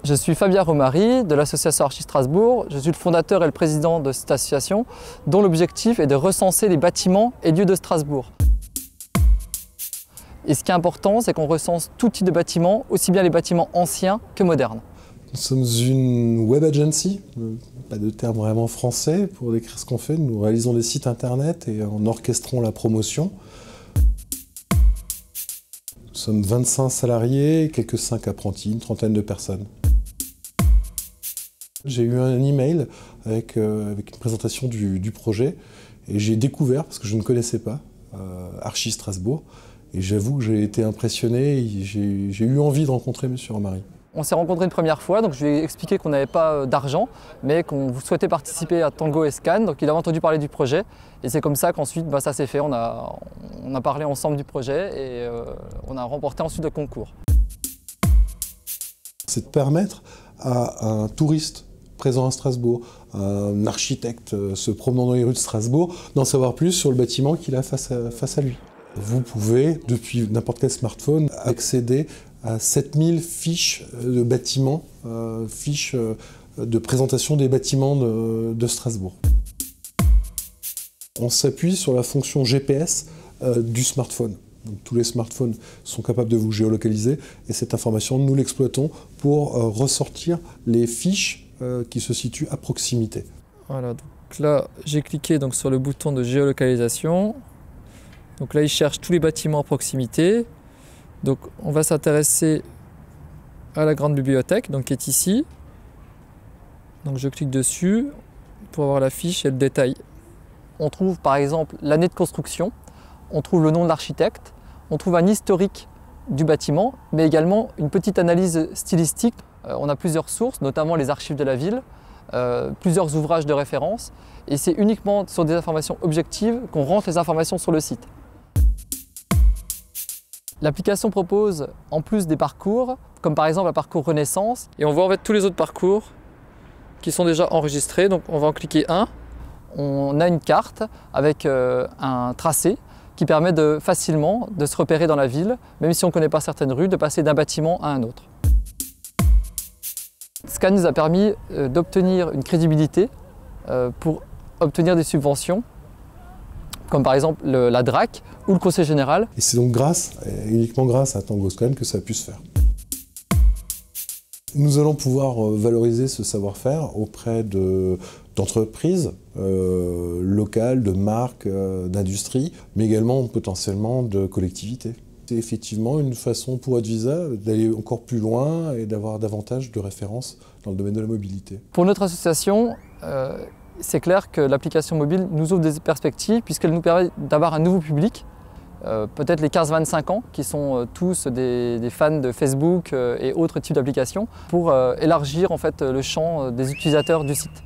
Je suis Fabien Romary de l'association Archi Strasbourg. Je suis le fondateur et le président de cette association dont l'objectif est de recenser les bâtiments et lieux de Strasbourg. Et ce qui est important, c'est qu'on recense tout type de bâtiments, aussi bien les bâtiments anciens que modernes. Nous sommes une web agency, pas de terme vraiment français pour décrire ce qu'on fait. Nous réalisons des sites internet et en orchestrons la promotion. Nous sommes 25 salariés, quelques 5 apprentis, une trentaine de personnes. J'ai eu un email avec une présentation du projet et j'ai découvert, parce que je ne connaissais pas, Archi Strasbourg. Et j'avoue que j'ai été impressionné et j'ai eu envie de rencontrer M. Romary. On s'est rencontrés une première fois, donc je lui ai expliqué qu'on n'avait pas d'argent, mais qu'on souhaitait participer à Tango & Scan. Donc il avait entendu parler du projet et c'est comme ça qu'ensuite ça s'est fait. On a parlé ensemble du projet et on a remporté ensuite le concours. C'est de permettre à un touriste présent à Strasbourg, un architecte se promenant dans les rues de Strasbourg, d'en savoir plus sur le bâtiment qu'il a face à lui. Vous pouvez, depuis n'importe quel smartphone, accéder à 7000 fiches de bâtiments, fiches de présentation des bâtiments de Strasbourg. On s'appuie sur la fonction GPS du smartphone. Donc, tous les smartphones sont capables de vous géolocaliser et cette information, nous l'exploitons pour ressortir les fiches qui se situent à proximité. Voilà, donc là j'ai cliqué sur le bouton de géolocalisation. Donc là, il cherche tous les bâtiments à proximité. Donc on va s'intéresser à la grande bibliothèque, qui est ici. Donc je clique dessus pour avoir la fiche et le détail. On trouve par exemple l'année de construction, on trouve le nom de l'architecte, on trouve un historique du bâtiment, mais également une petite analyse stylistique. On a plusieurs sources, notamment les archives de la ville, plusieurs ouvrages de référence, et c'est uniquement sur des informations objectives qu'on rentre les informations sur le site. L'application propose en plus des parcours, comme par exemple un parcours Renaissance, et on voit en fait tous les autres parcours qui sont déjà enregistrés. Donc on va en cliquer un. On a une carte avec un tracé qui permet facilement de se repérer dans la ville, même si on ne connaît pas certaines rues, de passer d'un bâtiment à un autre. Scan nous a permis d'obtenir une crédibilité pour obtenir des subventions, comme par exemple la DRAC ou le Conseil général. Et c'est donc uniquement grâce à Tango & Scan que ça a pu se faire. Nous allons pouvoir valoriser ce savoir-faire auprès d'entreprises locales, de marques, d'industries, mais également potentiellement de collectivités. C'est effectivement une façon pour Advisa d'aller encore plus loin et d'avoir davantage de références dans le domaine de la mobilité. Pour notre association, c'est clair que l'application mobile nous ouvre des perspectives puisqu'elle nous permet d'avoir un nouveau public, peut-être les 15-25 ans, qui sont tous des fans de Facebook et autres types d'applications, pour élargir en fait le champ des utilisateurs du site.